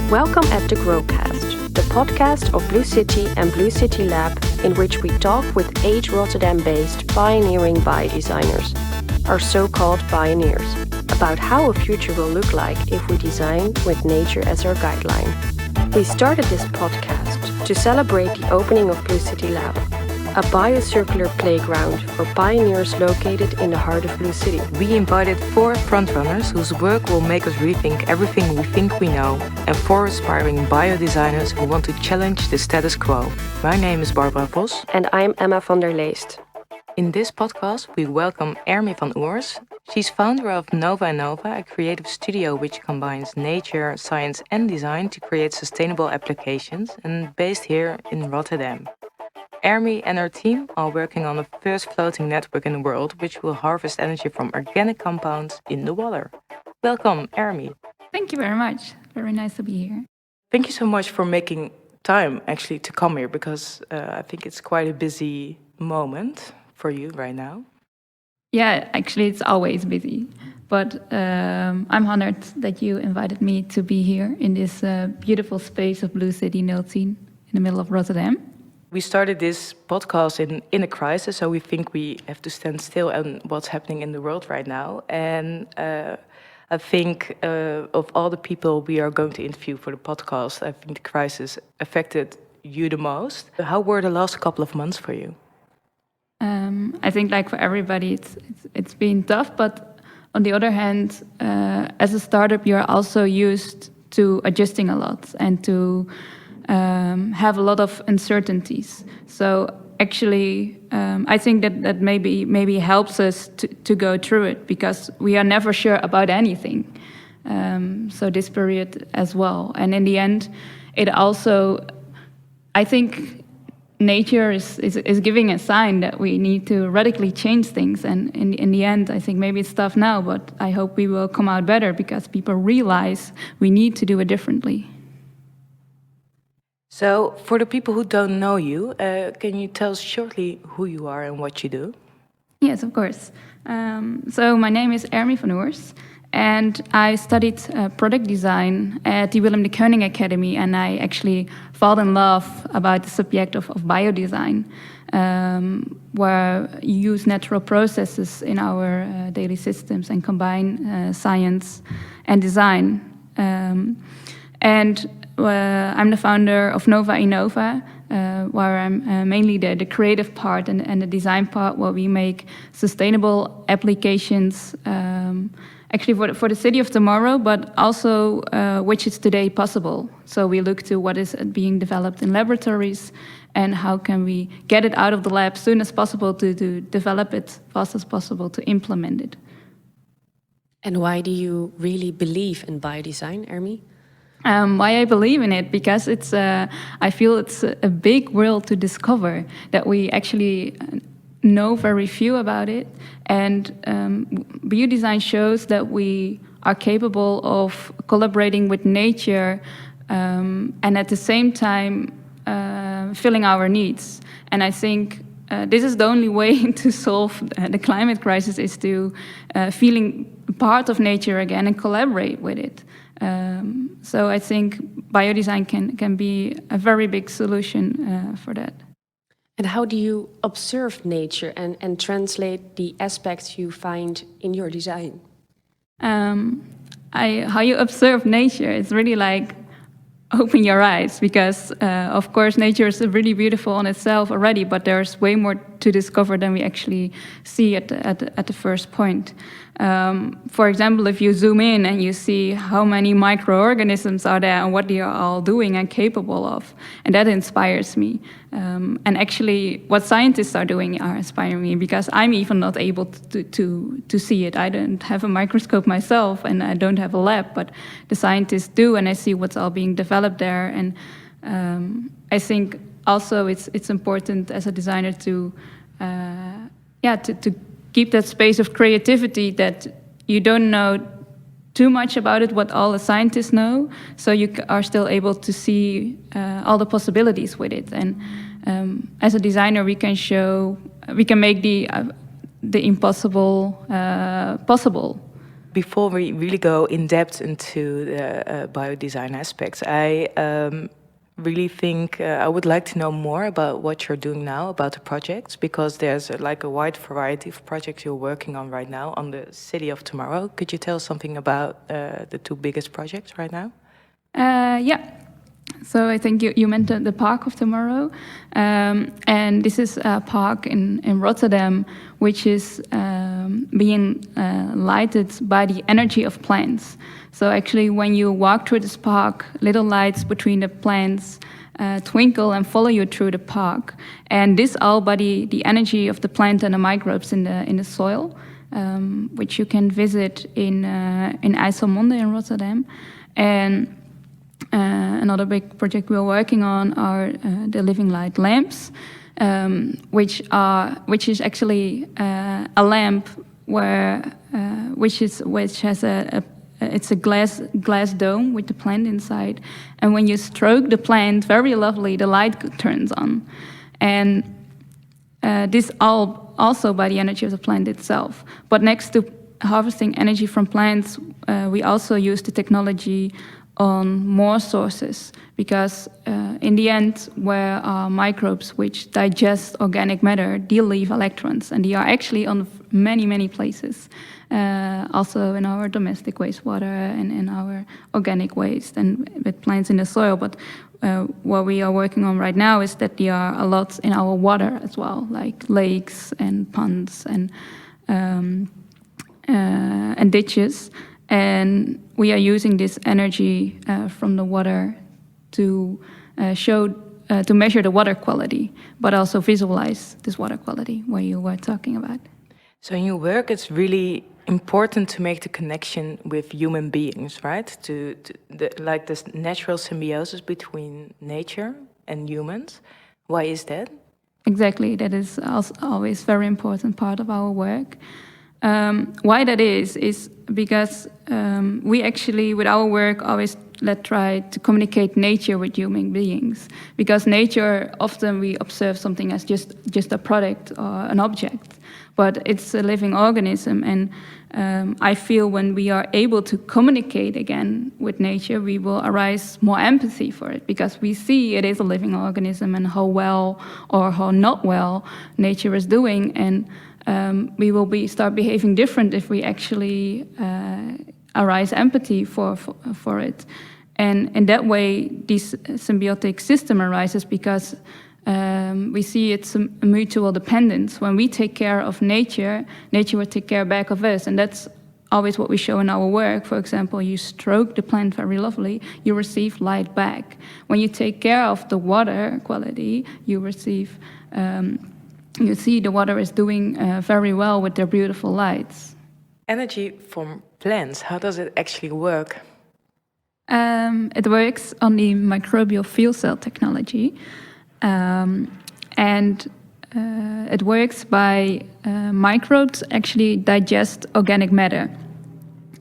Welcome at the Growcast, the podcast of BlueCity and BlueCity Lab, in which we talk with 8 Rotterdam-based pioneering biodesigners, our so-called pioneers, about how a future will look like if we design with nature as our guideline. We started this podcast to celebrate the opening of BlueCity Lab, a biocircular playground for pioneers located in the heart of BlueCity. We invited 4 frontrunners whose work will make us rethink everything we think we know, and 4 aspiring biodesigners who want to challenge the status quo. My name is Barbara Vos. And I'm Emma van der Leest. In this podcast, we welcome Ermi van Oers. She's founder of Nova Nova, a creative studio which combines nature, science and design to create sustainable applications, and based here in Rotterdam. Ermi and her team are working on the first floating network in the world, which will harvest energy from organic compounds in the water. Welcome, Ermi. Thank you very much. Very nice to be here. Thank you so much for making time actually to come here, because I think it's quite a busy moment for you right now. Yeah, actually it's always busy. But I'm honored that you invited me to be here in this beautiful space of BlueCity 010 in the middle of Rotterdam. We started this podcast in a crisis, so we think we have to stand still on what's happening in the world right now. And I think of all the people we are going to interview for the podcast, I think the crisis affected you the most. How were the last couple of months for you? I think, like for everybody, it's been tough. But on the other hand, as a startup, you're also used to adjusting a lot and to have a lot of uncertainties. So actually, I think that maybe helps us to go through it, because we are never sure about anything. So this period as well. And in the end, it also, I think, nature is giving a sign that we need to radically change things. And in the end, I think maybe it's tough now, but I hope we will come out better, because people realize we need to do it differently. So, for the people who don't know you, can you tell us shortly who you are and what you do? Yes, of course. So my name is Ermi van Oers, and I studied product design at the Willem de Kooning Academy, and I actually fell in love about the subject of biodesign, where you use natural processes in our daily systems and combine science and design. I'm the founder of Nova Innova, where I'm mainly the creative part and the design part, where we make sustainable applications, actually for the city of tomorrow, but also which is today possible. So we look to what is being developed in laboratories and how can we get it out of the lab soon as possible to develop it fast as possible to implement it. And why do you really believe in biodesign, Ermi? Why I believe in it, because I feel it's a big world to discover, that we actually know very few about it. And biodesign shows that we are capable of collaborating with nature and at the same time filling our needs. And I think this is the only way to solve the climate crisis, is to feeling part of nature again and collaborate with it. So I think biodesign can be a very big solution for that. And how do you observe nature and translate the aspects you find in your design? How you observe nature is really like open your eyes, because of course nature is really beautiful on itself already, but there's way more to discover than we actually see at the first point. For example, if you zoom in and you see how many microorganisms are there and what they are all doing and capable of, and that inspires me. And actually, what scientists are doing are inspiring me, because I'm even not able to see it. I don't have a microscope myself, and I don't have a lab, but the scientists do, and I see what's all being developed there. And I think also it's important as a designer to keep that space of creativity, that you don't know too much about it, what all the scientists know, so you are still able to see all the possibilities with it. And as a designer, we can make the impossible possible. Before we really go in depth into the biodesign aspects, I really think I would like to know more about what you're doing now, about the projects, because there's like a wide variety of projects you're working on right now on the city of tomorrow. Could you tell us something about the two biggest projects right now? Yeah. So I think you mentioned the Park of Tomorrow, and this is a park in Rotterdam, which is being lighted by the energy of plants. So actually, when you walk through this park, little lights between the plants twinkle and follow you through the park, and this all by the energy of the plant and the microbes in the soil, which you can visit in IJsselmonde in Rotterdam, and another big project we're working on are the living light lamps, which is actually a lamp which has it's a glass dome with the plant inside, and when you stroke the plant very lovely, the light turns on, and this all also by the energy of the plant itself. But next to harvesting energy from plants, we also use the technology on more sources, because in the end, where are microbes which digest organic matter, they leave electrons, and they are actually on many places, also in our domestic wastewater and in our organic waste and with plants in the soil. But what we are working on right now is that they are a lot in our water as well, like lakes and ponds and ditches. And we are using this energy from the water to to measure the water quality, but also visualize this water quality where you were talking about. So in your work, it's really important to make the connection with human beings, right? Like this natural symbiosis between nature and humans. Why is that? Exactly, that is also always very important part of our work. Why that is because we actually, with our work, always try to communicate nature with human beings. Because nature, often we observe something as just a product or an object, but it's a living organism. And I feel when we are able to communicate again with nature, we will arise more empathy for it, because we see it is a living organism and how well or how not well nature is doing. And we will start behaving different if we actually arise empathy for it. And in that way, this symbiotic system arises because we see it's a mutual dependence. When we take care of nature, nature will take care back of us. And that's always what we show in our work. For example, you stroke the plant very lovely, you receive light back. When you take care of the water quality, you receive... you see the water is doing very well with their beautiful lights. Energy from plants, how does it actually work? It works on the microbial fuel cell technology. And it works by microbes actually digest organic matter.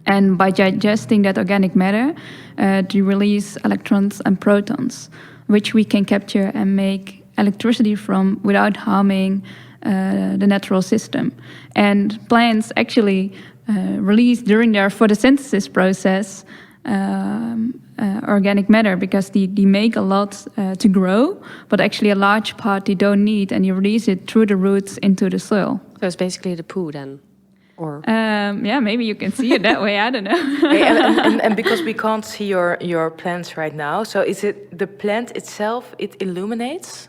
And by digesting that organic matter, they release electrons and protons, which we can capture and make electricity from without harming the natural system. And plants actually release during their photosynthesis process organic matter, because they make a lot to grow, but actually a large part they don't need, and you release it through the roots into the soil. So it's basically the poo then? Or yeah, maybe you can see it that way, I don't know. and because we can't see your plants right now, so is it the plant itself, it illuminates?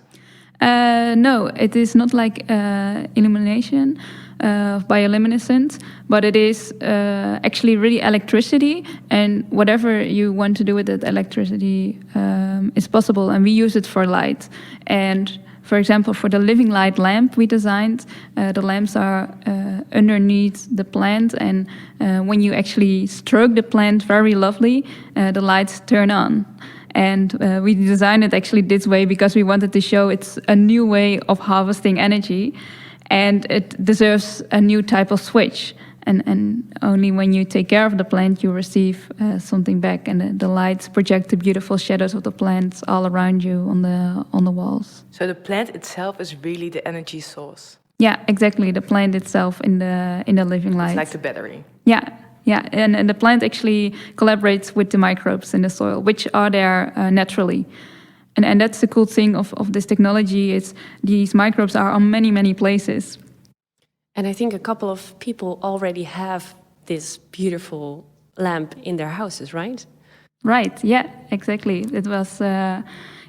No, it is not like illumination, bioluminescence, but it is actually really electricity, and whatever you want to do with that electricity is possible, and we use it for light. And for example, for the living light lamp we designed, the lamps are underneath the plant, and when you actually stroke the plant very lovely, the lights turn on. And we designed it actually this way because we wanted to show it's a new way of harvesting energy, and it deserves a new type of switch. And only when you take care of the plant, you receive something back, and the lights project the beautiful shadows of the plants all around you on the walls. So the plant itself is really the energy source. Yeah, exactly. The plant itself in the living light. It's like the battery. Yeah, and the plant actually collaborates with the microbes in the soil, which are there naturally. And that's the cool thing of this technology is these microbes are on many places. And I think a couple of people already have this beautiful lamp in their houses, right? Right, yeah, exactly. It was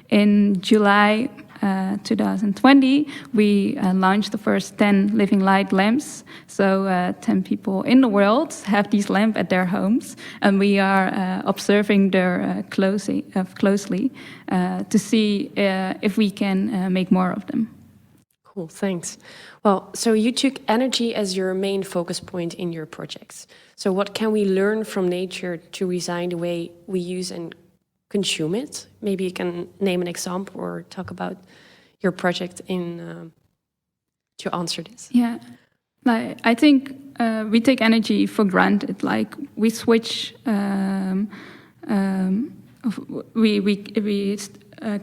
in July 2020, we launched the first 10 living light lamps. So 10 people in the world have these lamps at their homes. And we are observing their closely to see if we can make more of them. Cool, thanks. Well, so you took energy as your main focus point in your projects. So what can we learn from nature to redesign the way we use and consume it? Maybe you can name an example or talk about your project to answer this. Yeah, I think we take energy for granted. Like we switch, we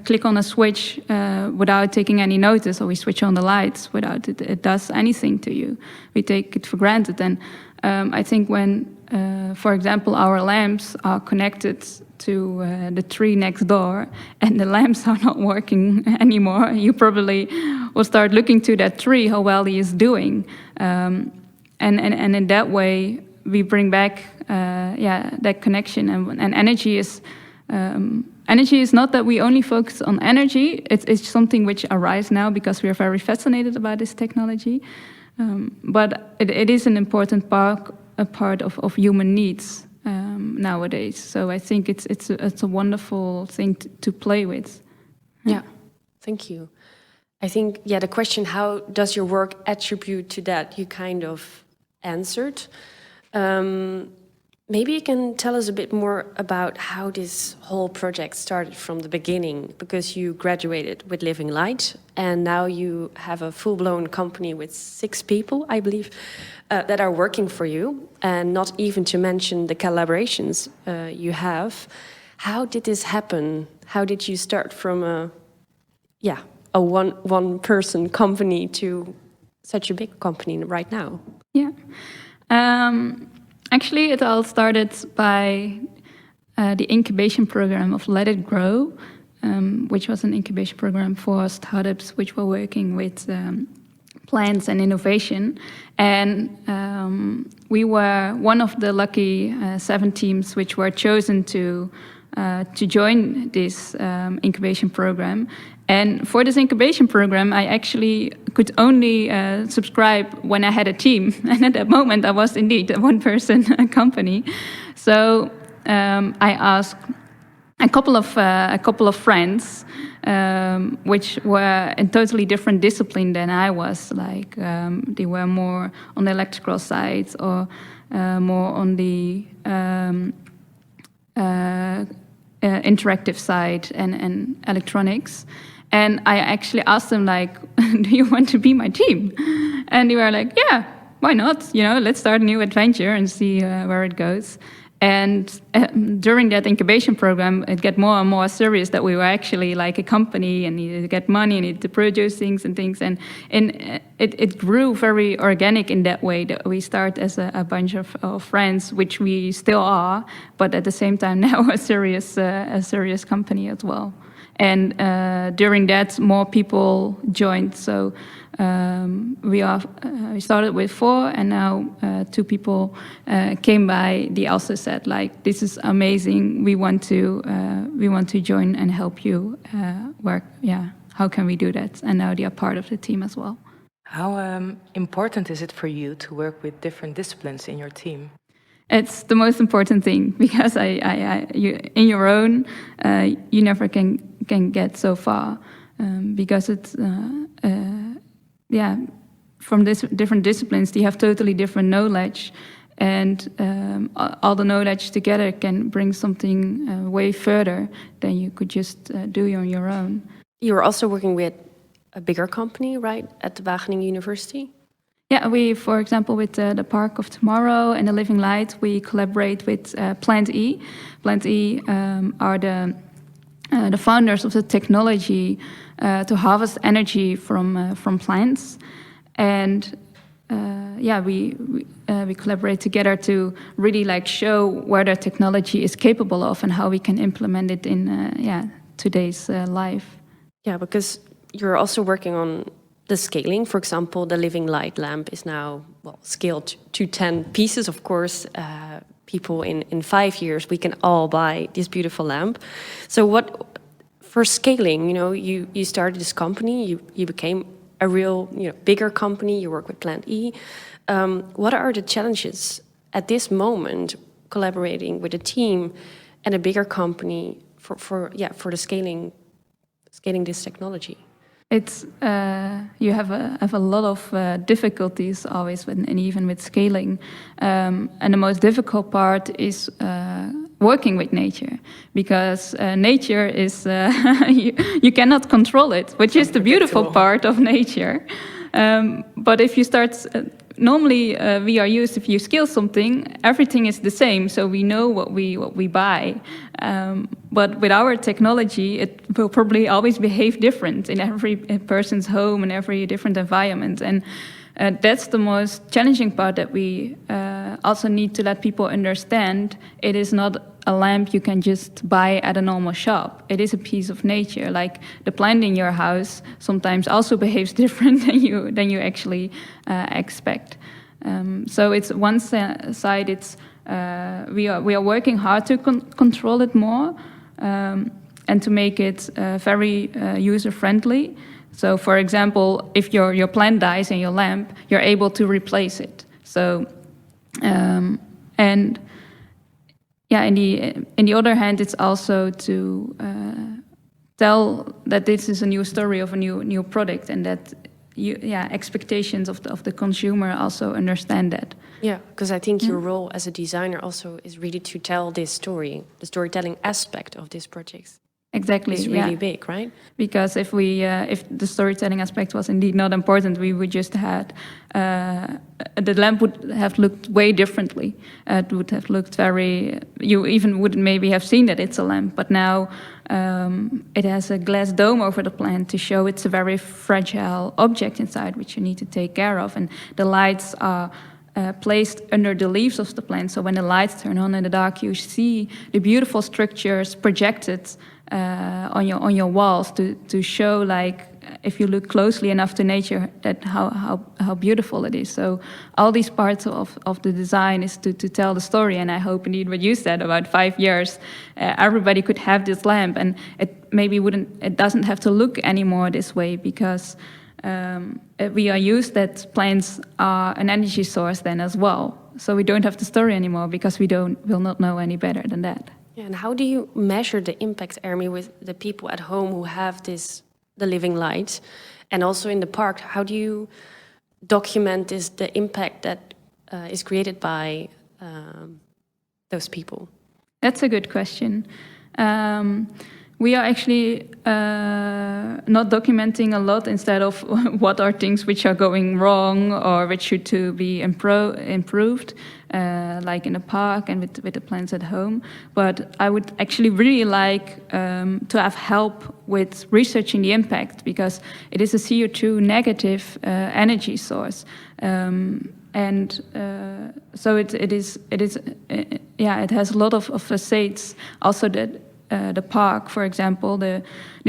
click on a switch without taking any notice, or we switch on the lights without it does anything to you. We take it for granted. And I think when, for example, our lamps are connected to the tree next door and the lamps are not working anymore, you probably will start looking to that tree, how well he is doing. And in that way, we bring back that connection. And energy is... energy is not that we only focus on energy. It's something which arises now because we are very fascinated about this technology. But it is an important part of human needs nowadays. So I think it's a wonderful thing to play with. Yeah, thank you. I think, the question, how does your work attribute to that, you kind of answered. Maybe you can tell us a bit more about how this whole project started from the beginning, because you graduated with Living Light and now you have a full-blown company with 6 people, I believe, that are working for you, and not even to mention the collaborations you have. How did this happen? How did you start from a one-person company to such a big company right now? Yeah. Actually, it all started by the incubation program of Let It Grow, which was an incubation program for startups which were working with plants and innovation. And we were one of the lucky 7 teams which were chosen to join this incubation program. And for this incubation program, I actually could only subscribe when I had a team. And at that moment, I was indeed a one-person company. So I asked a couple of friends, which were in totally different discipline than I was. Like they were more on the electrical side or more on the interactive side and electronics. And I actually asked them, like, do you want to be my team? And they were like, yeah, why not? Let's start a new adventure and see where it goes. And during that incubation program, it got more and more serious that we were actually like a company and needed to get money and needed to produce things. And it grew very organic in that way, that we start as a bunch of friends, which we still are, but at the same time now a serious company as well. And during that, more people joined. So we started with 4, and now 2 people came by. They also said, like, this is amazing. We want to join and help you work. Yeah, how can we do that? And now they are part of the team as well. How important is it for you to work with different disciplines in your team? It's the most important thing, because you, in your own, you never can get so far, because it's from different disciplines, they have totally different knowledge, and all the knowledge together can bring something way further than you could just do on your own. You're also working with a bigger company, right, at the Wageningen University? Yeah, we, for example, with the Park of Tomorrow and the Living Light, we collaborate with Plant E. Plant E are the founders of the technology to harvest energy from plants. and we collaborate together to really like show where the technology is capable of and how we can implement it in today's life. Yeah, because you're also working on the scaling. For example, the living light lamp is now scaled to 10 pieces. Of course, people in 5 years, we can all buy this beautiful lamp. So what for scaling, you started this company, you became a real bigger company, you work with Plant E. What are the challenges at this moment collaborating with a team and a bigger company for the scaling this technology? It's you have a lot of difficulties always and even with scaling, and the most difficult part is working with nature, because nature is you cannot control it, which is the beautiful part of nature. But if you start normally we are used, if you scale something, everything is the same, so we know what we buy. But with our technology, it will probably always behave different in every person's home and every different environment. And that's the most challenging part that we also need to let people understand. It is not a lamp you can just buy at a normal shop. It is a piece of nature. Like the plant in your house sometimes also behaves different than you actually expect. So it's one side. It's we are working hard to control it more and to make it very user friendly. So, for example, if your plant dies in your lamp, you're able to replace it. So, in the other hand, it's also to tell that this is a new story of a new product, and that expectations of the consumer also understand that. Yeah, because I think your role as a designer also is really to tell this story, the storytelling aspect of these projects. Exactly, it's really big, right? Because if the storytelling aspect was indeed not important, we would just had the lamp would have looked way differently. It would have looked you even wouldn't maybe have seen that it's a lamp. But now it has a glass dome over the plant to show it's a very fragile object inside, which you need to take care of. And the lights are placed under the leaves of the plant. So when the lights turn on in the dark, you see the beautiful structures projected on your walls to show, like, if you look closely enough to nature, that how beautiful it is. So all these parts of the design is to tell the story. And I hope indeed what you said about 5 years, everybody could have this lamp, and it doesn't have to look anymore this way, because we are used that plants are an energy source then as well. So we don't have the story anymore, because will not know any better than that. Yeah, and how do you measure the impact, Ermi, with the people at home who have the living light, and also in the park? How do you document the impact that is created by those people? That's a good question. We are actually not documenting a lot, instead of what are things which are going wrong or which should to be improved, like in the park and with the plants at home. But I would actually really like to have help with researching the impact, because it is a CO2 negative energy source. So it has a lot of facades. Also that the park, for example, the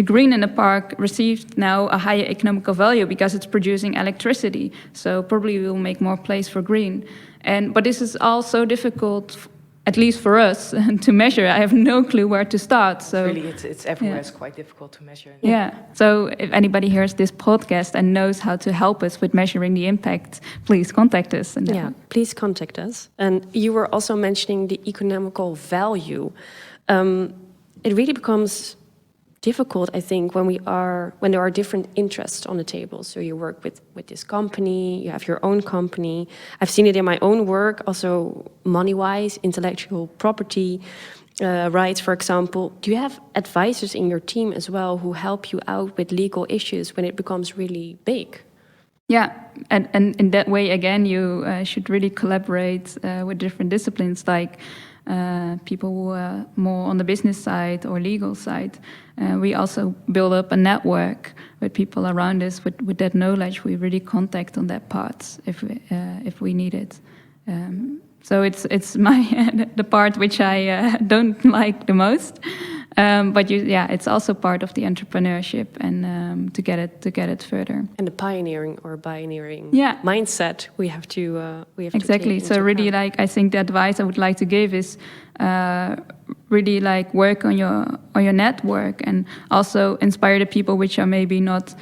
green in the park received now a higher economical value because it's producing electricity. So probably we'll make more place for green. But this is all so difficult, at least for us, to measure. I have no clue where to start. So really, it's everywhere. It's quite difficult to measure. Yeah. So if anybody hears this podcast and knows how to help us with measuring the impact, please contact us. Please contact us. And you were also mentioning the economical value. It really becomes difficult, I think, when there are different interests on the table. So you work with this company, you have your own company. I've seen it in my own work, also money-wise, intellectual property rights, for example. Do you have advisors in your team as well who help you out with legal issues when it becomes really big? Yeah, and in that way, again, you should really collaborate with different disciplines, like people who are more on the business side or legal side. We also build up a network with people around us with that knowledge. We really contact on that part if we need it. So it's my the part which I don't like the most. But it's also part of the entrepreneurship and to get it further. And the pioneering mindset we have to exactly. To take so into really, account. like I think the advice I would like to give is really like work on your network and also inspire the people which are maybe not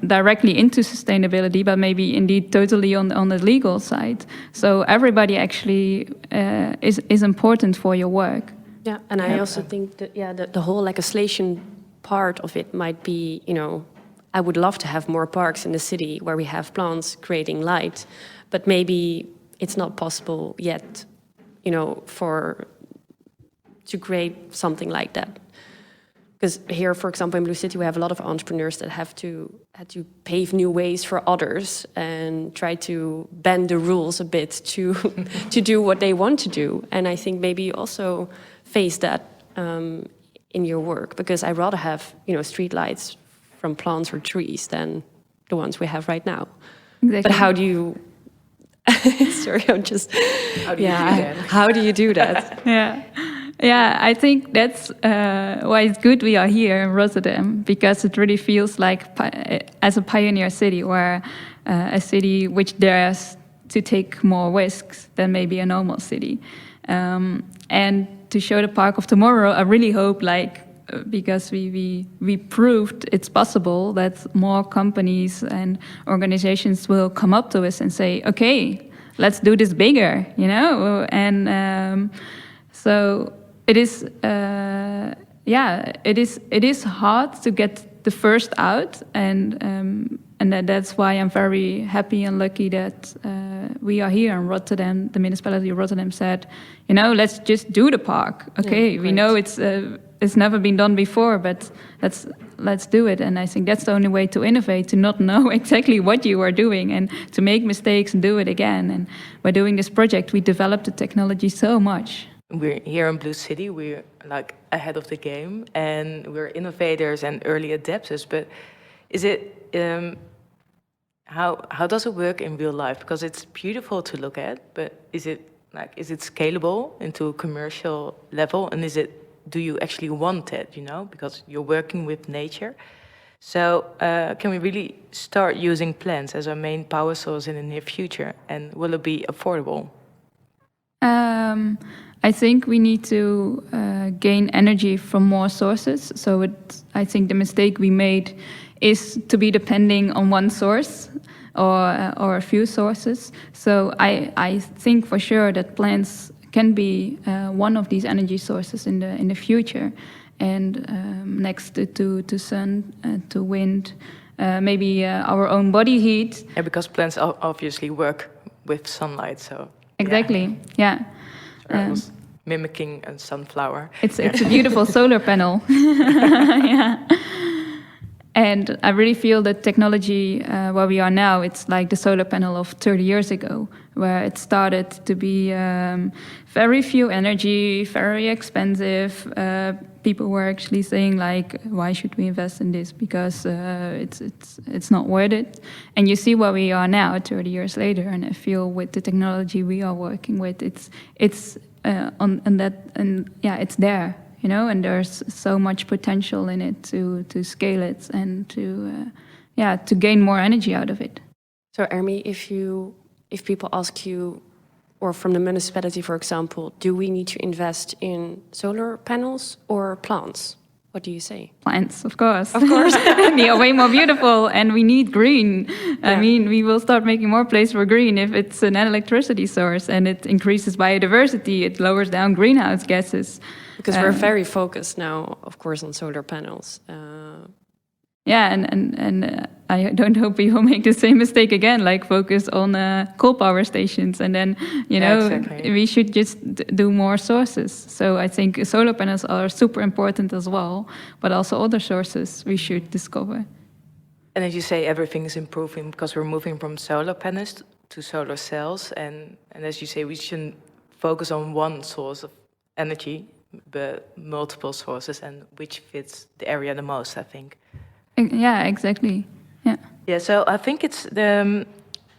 directly into sustainability, but maybe indeed totally on the legal side. So everybody actually is important for your work. Yeah, and I also think that the whole legislation part of it might be, I would love to have more parks in the city where we have plants creating light, but maybe it's not possible yet, to create something like that. Because here, for example, in BlueCity, we have a lot of entrepreneurs that had to pave new ways for others and try to bend the rules a bit to to do what they want to do. And I think maybe you also face that in your work, because I rather have street lights from plants or trees than the ones we have right now. Exactly. But how do you? Sorry, I'm just. How do you do that? Yeah, I think that's why it's good we are here in Rotterdam, because it really feels like as a pioneer city, or a city which dares to take more risks than maybe a normal city. And to show the park of tomorrow, I really hope, because we proved it's possible, that more companies and organizations will come up to us and say, okay, let's do this bigger, And so it is, it is hard to get the first out, and that's why I'm very happy and lucky that we are here in Rotterdam. The municipality of Rotterdam said, let's just do the park. Okay, we know it's never been done before, but let's do it. And I think that's the only way to innovate, to not know exactly what you are doing and to make mistakes and do it again. And by doing this project, we developed the technology so much. We're here in BlueCity, we're like ahead of the game and we're innovators and early adapters, but is it, how does it work in real life? Because it's beautiful to look at, but is it scalable into a commercial level? And do you actually want it, because you're working with nature? So can we really start using plants as our main power source in the near future? And will it be affordable? I think we need to gain energy from more sources. So I think the mistake we made is to be depending on one source or a few sources. So I think for sure that plants can be one of these energy sources in the future. And next to sun, to wind, maybe our own body heat. Yeah, because plants obviously work with sunlight, so... Exactly, yeah. I was mimicking a sunflower. It's a beautiful solar panel. Yeah. And I really feel that technology where we are now, it's like the solar panel of 30 years ago, where it started to be very few energy, very expensive. People were actually saying why should we invest in this? Because it's not worth it. And you see where we are now, 30 years later, and I feel with the technology we are working with, it's it's there. And there's so much potential in it to scale it and to gain more energy out of it. So Ermi, if people ask you, or from the municipality, for example, do we need to invest in solar panels or plants? What do you say? Plants, of course. Of course. They are way more beautiful, and we need green. Yeah. I mean, we will start making more place for green if it's an electricity source, and it increases biodiversity, it lowers down greenhouse gases. Because we're very focused now, of course, on solar panels. And I don't hope we will make the same mistake again, focus on coal power stations, and then exactly. We should just do more sources. So I think solar panels are super important as well, but also other sources we should discover. And as you say, everything is improving because we're moving from solar panels to solar cells. And as you say, we shouldn't focus on one source of energy, but multiple sources, and which fits the area the most, I think. Yeah, exactly. Yeah. Yeah, so I think it's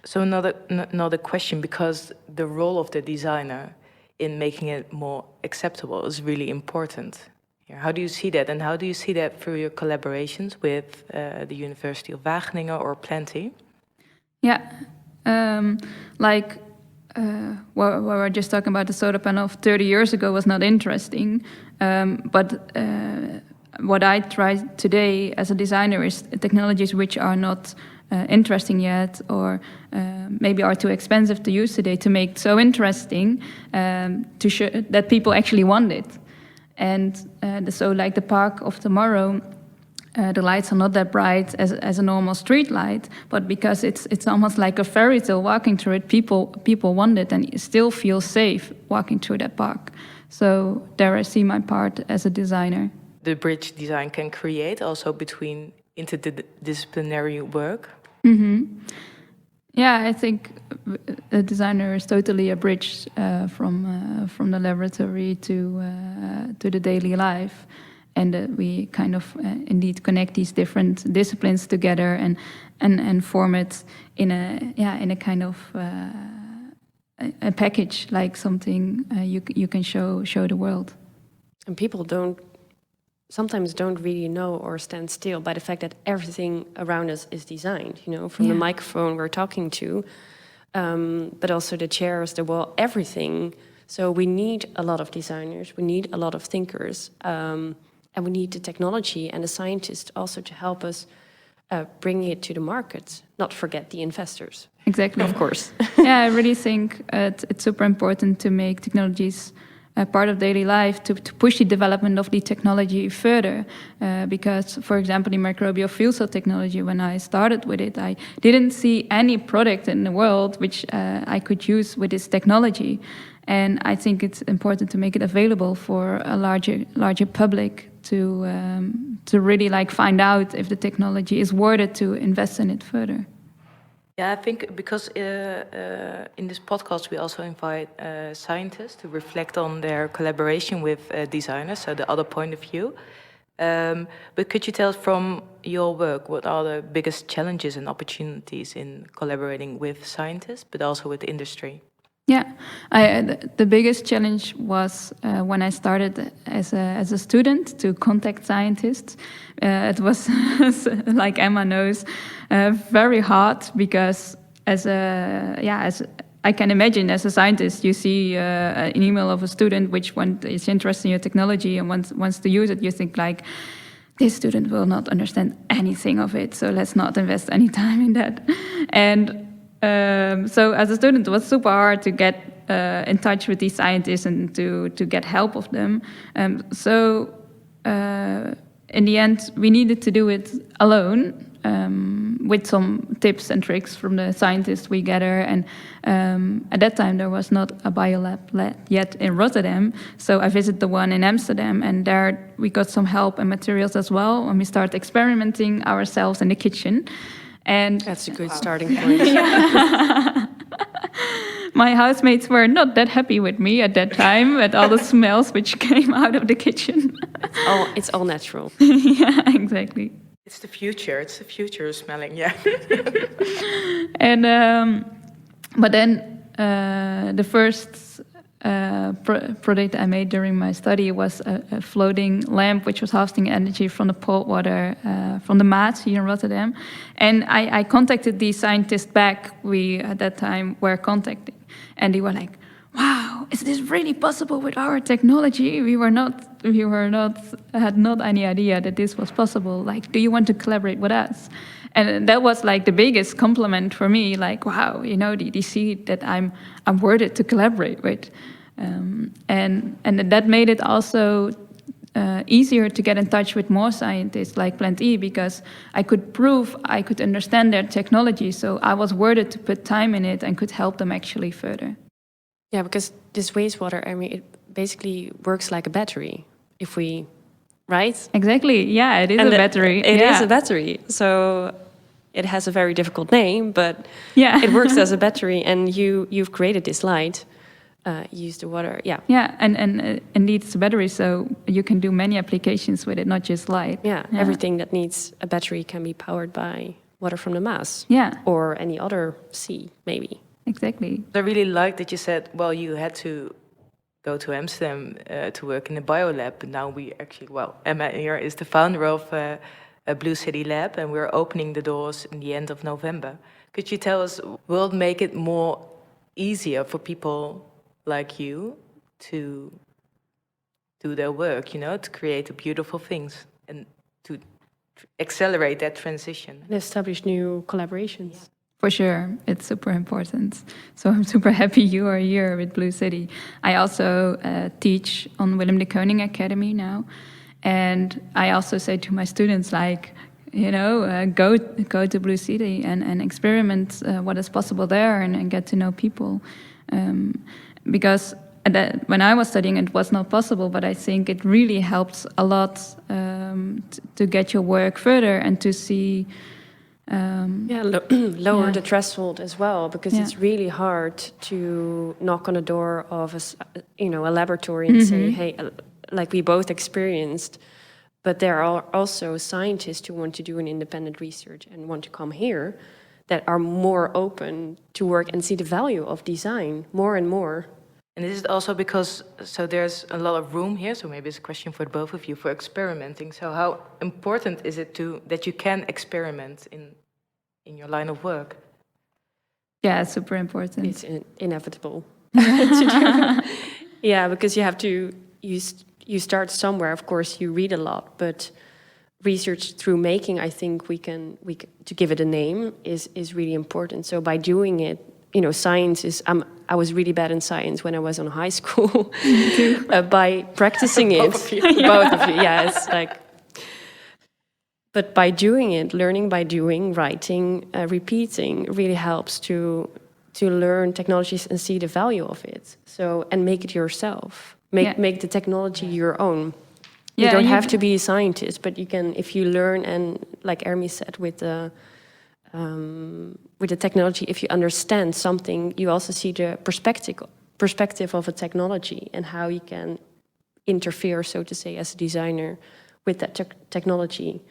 so another question, because the role of the designer in making it more acceptable is really important. How do you see that, and how do you see that through your collaborations with the University of Wageningen or Plenty? Yeah, we were just talking about the solar panel of 30 years ago was not interesting, but what I try today as a designer is technologies which are not interesting yet, or maybe are too expensive to use today, to make so interesting to show that people actually want it. And so like the park of tomorrow, the lights are not that bright as a normal street light, but because it's almost like a fairy tale walking through it, people want it and still feel safe walking through that park. So there I see my part as a designer. The bridge design can create also between interdisciplinary work. Mm-hmm. Yeah, I think a designer is totally a bridge from the laboratory to the daily life, and we kind of indeed connect these different disciplines together and form it in a kind of a package, like something you can show the world. And people sometimes don't really know or stand still by the fact that everything around us is designed, from the microphone we're talking to, but also the chairs, the wall, everything. So we need a lot of designers, we need a lot of thinkers, and we need the technology and the scientists also to help us bring it to the market, not forget the investors. Exactly. Of course. Yeah, I really think it's super important to make technologies part of daily life, to push the development of the technology further. Because, for example, in microbial fuel cell technology, when I started with it, I didn't see any product in the world which I could use with this technology. And I think it's important to make it available for a larger public to really find out if the technology is worth it to invest in it further. Yeah, I think because in this podcast we also invite scientists to reflect on their collaboration with designers, so the other point of view. But could you tell us from your work what are the biggest challenges and opportunities in collaborating with scientists, but also with industry? Yeah, the biggest challenge was when I started as a student to contact scientists. It was, like Emma knows, very hard because as I can imagine as a scientist, you see an email of a student which is interested in your technology and wants to use it. You think this student will not understand anything of it, so let's not invest any time in that. And so as a student, it was super hard to get in touch with these scientists and to get help of them. So in the end, we needed to do it alone with some tips and tricks from the scientists we gather. And at that time, there was not a biolab yet in Rotterdam. So I visited the one in Amsterdam, and there we got some help and materials as well. And we started experimenting ourselves in the kitchen. And that's a good starting point. My housemates were not that happy with me at that time, with all the smells which came out of the kitchen. It's all natural. Yeah, exactly. It's the future. It's the future smelling. Yeah. And but then the first product I made during my study was a floating lamp which was harvesting energy from the port water from the Maat here in Rotterdam. And I contacted these scientists back. We at that time were contacting, and they were like, "Wow, is this really possible with our technology? We had not any idea that this was possible. Do you want to collaborate with us?" And that was the biggest compliment for me. Wow, they see that I'm worth it to collaborate with, and that made it also easier to get in touch with more scientists like Plenty, because I could prove I could understand their technology. So I was worth it to put time in it and could help them actually further. Yeah, because this wastewater, it basically works like a battery. Right? Exactly. Yeah, it is a battery. It is a battery. So it has a very difficult name, but it works as a battery. And you've created this light. Use the water, and indeed it's a battery, so you can do many applications with it, not just light. Everything that needs a battery can be powered by water from the Maas, or any other sea, maybe. Exactly. I really like that you said, well, you had to go to Amsterdam to work in a biolab, but now we actually, Emma here is the founder of a BlueCity Lab, and we're opening the doors in the end of November. Could you tell us, will it make it more easier for people like you to do their work, to create beautiful things and to accelerate that transition? And establish new collaborations. For sure, it's super important. So I'm super happy you are here with BlueCity. I also teach on Willem de Kooning Academy now. And I also say to my students, like, go to BlueCity and experiment what is possible there and get to know people. Because when I was studying, it was not possible, but I think it really helps a lot to get your work further and to see... lower the threshold as well, because it's really hard to knock on the door of a laboratory and say, hey, like we both experienced, but there are also scientists who want to do an independent research and want to come here that are more open to work and see the value of design more and more. And this is also because, so there's a lot of room here, so maybe it's a question for both of you, for experimenting. So how important is it that you can experiment in your line of work? Yeah, it's super important. It's inevitable to do. Yeah, because you have to, you start somewhere, of course, you read a lot, but research through making, I think we can to give it a name is really important. So by doing it, science is, I was really bad in science when I was in high school. By practicing it, both of you, it's like, but by doing it, learning by doing, writing, repeating, really helps to learn technologies and see the value of it. So, and make it yourself. Make the technology your own. You don't have to be a scientist, but you can, if you learn, and like Ermi said, with the technology, if you understand something, you also see the perspective of a technology and how you can interfere, so to say, as a designer with that technology.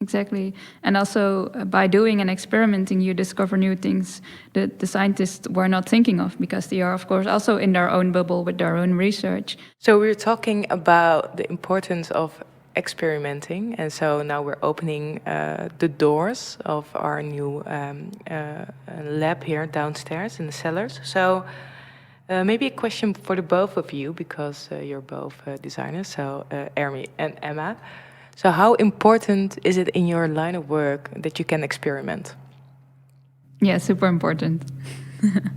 Exactly. And also by doing and experimenting, you discover new things that the scientists were not thinking of, because they are, of course, also in their own bubble with their own research. So we're talking about the importance of experimenting. And so now we're opening the doors of our new lab here downstairs in the cellars. So maybe a question for the both of you, because you're both designers, so Ermi and Emma. So how important is it in your line of work that you can experiment? Yeah, super important.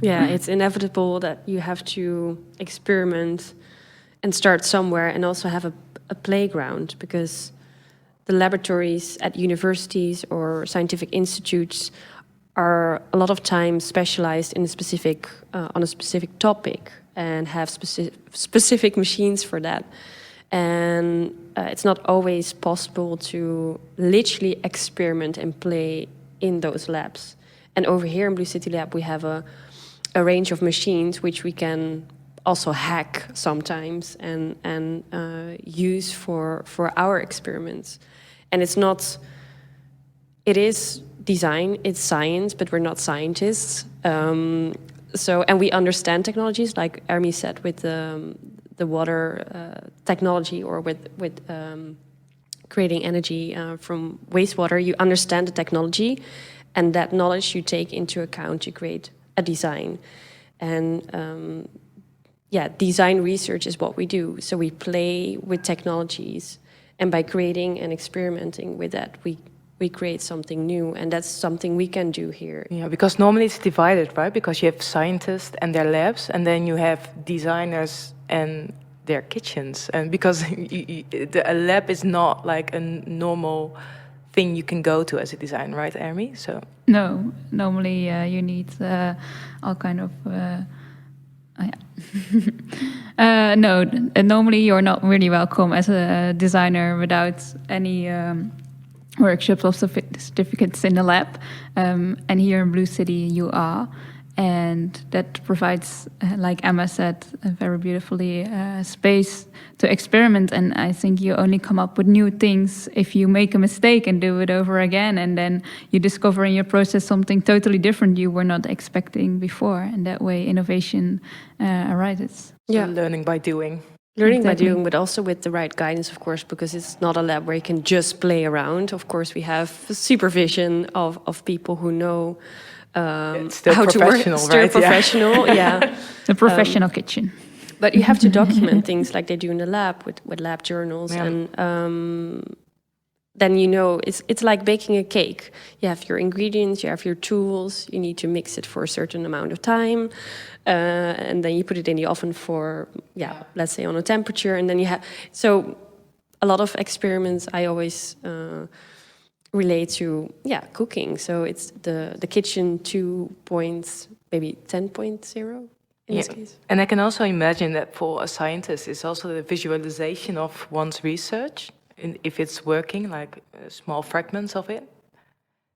Yeah, it's inevitable that you have to experiment and start somewhere, and also have a playground, because the laboratories at universities or scientific institutes are a lot of times specialized in on a specific topic and have specific machines for that. And it's not always possible to literally experiment and play in those labs. And over here in BlueCity Lab, we have a range of machines which we can also hack sometimes and use for our experiments. And it is design, it's science, but we're not scientists. And we understand technologies, like Ermi said, with the water technology, or with creating energy from wastewater. You understand the technology, and that knowledge you take into account to create a design. And design research is what we do. So we play with technologies, and by creating and experimenting with that, we create something new, and that's something we can do here. Yeah, because normally it's divided, right? Because you have scientists and their labs, and then you have designers and their kitchens. And because a lab is not like a normal thing you can go to as a designer, right, Ermi? So no, normally you need all kind of. Normally you're not really welcome as a designer without any workshops, also certificates in the lab. And here in BlueCity you are. And that provides, like Emma said, very beautifully, space to experiment. And I think you only come up with new things if you make a mistake and do it over again. And then you discover in your process something totally different you were not expecting before. And that way innovation arises. So learning by doing. Learning by doing, but also with the right guidance, of course, because it's not a lab where you can just play around. Of course, we have supervision of people who know how to work. Still right? professional, yeah. The professional kitchen. But you have to document things like they do in the lab with lab journals, and then it's like baking a cake. You have your ingredients, you have your tools, you need to mix it for a certain amount of time, and then you put it in the oven for let's say on a temperature, and then you have a lot of experiments. I always relate to cooking. So it's the kitchen 2 points, maybe 10.0 in this case. And I can also imagine that for a scientist, it's also the visualization of one's research, if it's working, like small fragments of it.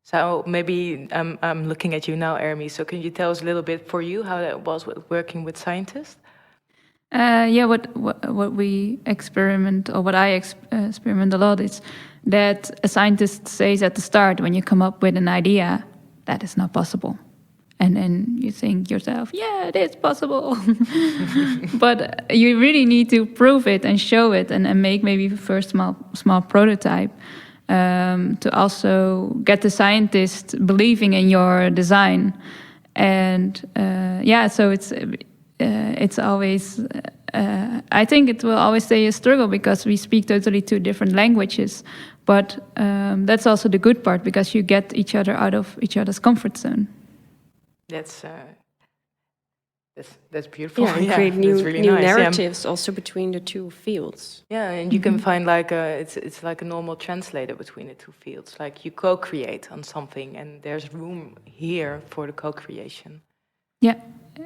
So maybe I'm looking at you now, Ermi. So can you tell us a little bit for you how that was working with scientists? What we experiment, or what I experiment a lot, is that a scientist says at the start, when you come up with an idea, that is not possible. And then you think yourself, yeah, it is possible. But you really need to prove it and show it and make maybe the first small prototype to also get the scientist believing in your design. And so it's always, I think it will always stay a struggle because we speak totally two different languages. But that's also the good part, because you get each other out of each other's comfort zone. That's beautiful. Yeah, and create new nice narratives also between the two fields. Yeah, and you can find like it's like a normal translator between the two fields. Like you co-create on something, and there's room here for the co-creation. Yeah,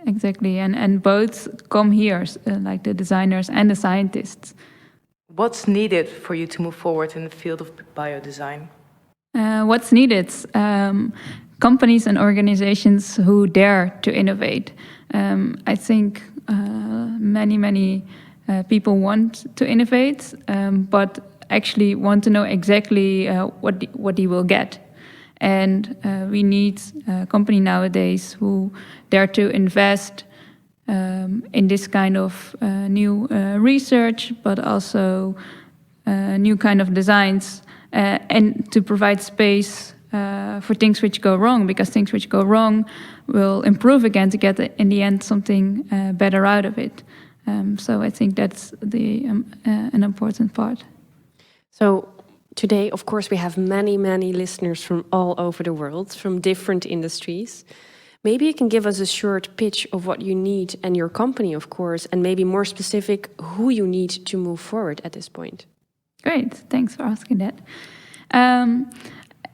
exactly. And both come here, like the designers and the scientists. What's needed for you to move forward in the field of biodesign? What's needed? Companies and organizations who dare to innovate. I think many people want to innovate, but actually want to know exactly what they will get. And we need a company nowadays who dare to invest in this kind of new research, but also new kind of designs, and to provide space for things which go wrong, because things which go wrong will improve again to get, in the end, something better out of it. So I think that's an important part. So today, of course, we have many listeners from all over the world, from different industries. Maybe you can give us a short pitch of what you need and your company, of course, and maybe more specific, who you need to move forward at this point. Great, thanks for asking that.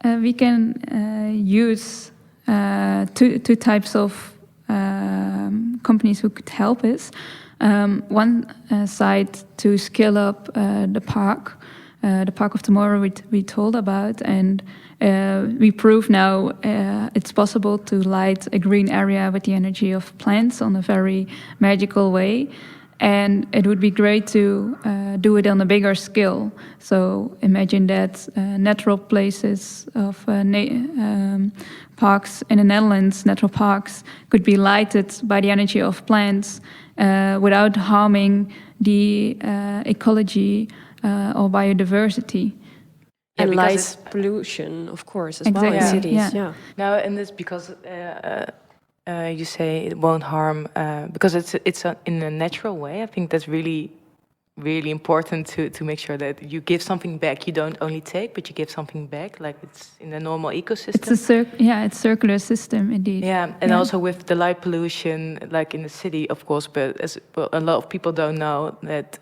We can use two types of companies who could help us. One side to scale up the park of tomorrow we told about, and we prove now it's possible to light a green area with the energy of plants on a very magical way. And it would be great to do it on a bigger scale. So imagine that natural places of parks in the Netherlands, natural parks, could be lighted by the energy of plants without harming the ecology or biodiversity. And light pollution, of course, as well in cities. Yeah. No, and it's because you say it won't harm because it's in a natural way. I think that's really important to make sure that you give something back. You don't only take, but you give something back, like it's in a normal ecosystem. It's it's circular system indeed. Yeah, and also with the light pollution, like in the city, of course. But a lot of people don't know that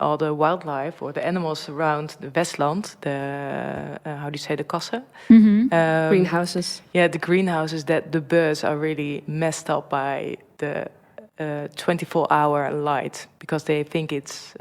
all the wildlife or the animals around the Westland, how do you say, the kassen? Mm-hmm. Greenhouses. Yeah, the greenhouses, that the birds are really messed up by the 24-hour light, because they think it's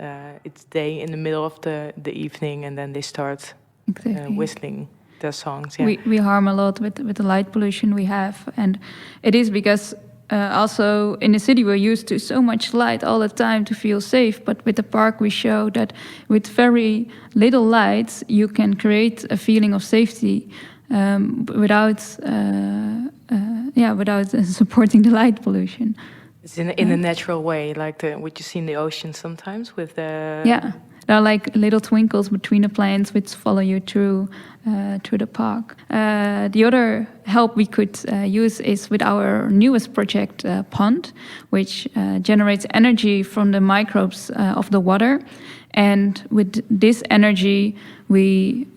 day in the middle of the evening, and then they start exactly. Whistling the songs. Yeah. We harm a lot with the light pollution we have, and it is because also in the city we're used to so much light all the time to feel safe. But with the park we show that with very little lights you can create a feeling of safety without supporting the light pollution. It's in a natural way, like what you see in the ocean sometimes with the... Yeah, there are like little twinkles between the plants which follow you through the park. The other help we could use is with our newest project, Pond, which generates energy from the microbes of the water. And with this energy we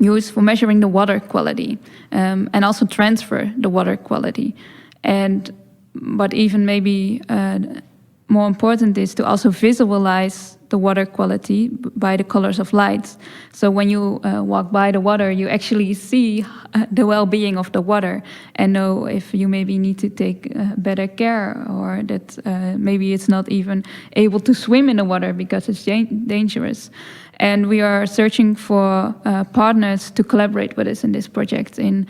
use for measuring the water quality and also transfer the water quality. But even maybe more important is to also visualize the water quality by the colors of lights. So when you walk by the water, you actually see the well-being of the water and know if you maybe need to take better care, or that maybe it's not even able to swim in the water because it's dangerous. And we are searching for partners to collaborate with us in this project in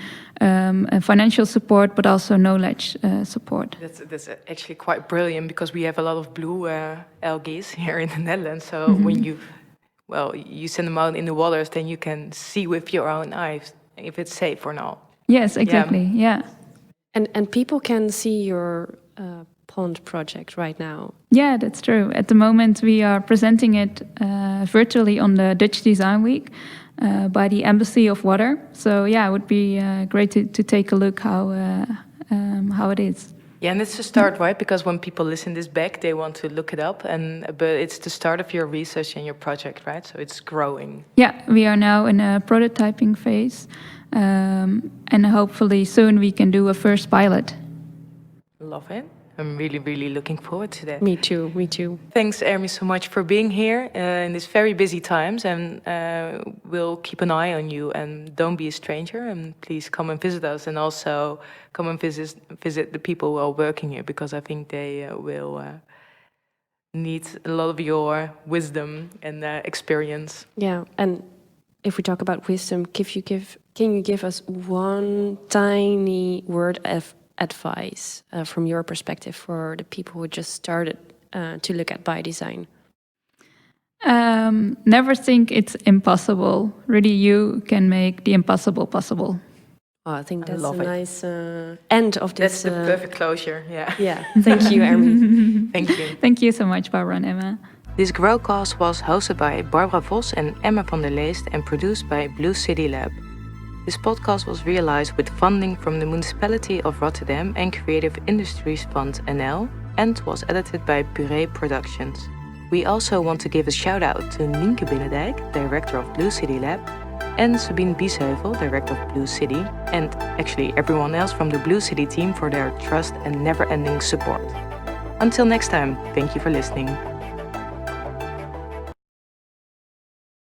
financial support, but also knowledge support. That's actually quite brilliant, because we have a lot of blue algae here in the Netherlands. So when you send them out in the waters, then you can see with your own eyes if it's safe or not. Yes, exactly. Yeah. And people can see your pond project right now. Yeah, that's true. At the moment, we are presenting it virtually on the Dutch Design Week by the Embassy of Water. So yeah, it would be great to take a look how it is. Yeah, and it's the start, right? Because when people listen this back, they want to look it up, but it's the start of your research and your project, right? So it's growing. Yeah, we are now in a prototyping phase, and hopefully soon we can do a first pilot. Love it. I'm really, really looking forward to that. Me too, me too. Thanks, Ermi, so much for being here in these very busy times, and we'll keep an eye on you, and don't be a stranger, and please come and visit us, and also come and visit the people who are working here, because I think they will need a lot of your wisdom and experience. Yeah, and if we talk about wisdom, can you give us one tiny word of advice from your perspective for the people who just started to look at biodesign? Never think it's impossible. Really, you can make the impossible possible. Oh, I think that's a nice end of this. That's the perfect closure, yeah. Yeah, thank you, Ermi. Thank you. Thank you so much, Barbara and Emma. This Growcast was hosted by Barbara Vos and Emma van der Leest and produced by BlueCity Lab. This podcast was realized with funding from the municipality of Rotterdam and Creative Industries Fund NL, and was edited by Puree Productions. We also want to give a shout out to Nienke Binnendijk, director of BlueCity Lab, and Sabine Biesheuvel, director of BlueCity, and actually everyone else from the BlueCity team for their trust and never-ending support. Until next time, thank you for listening.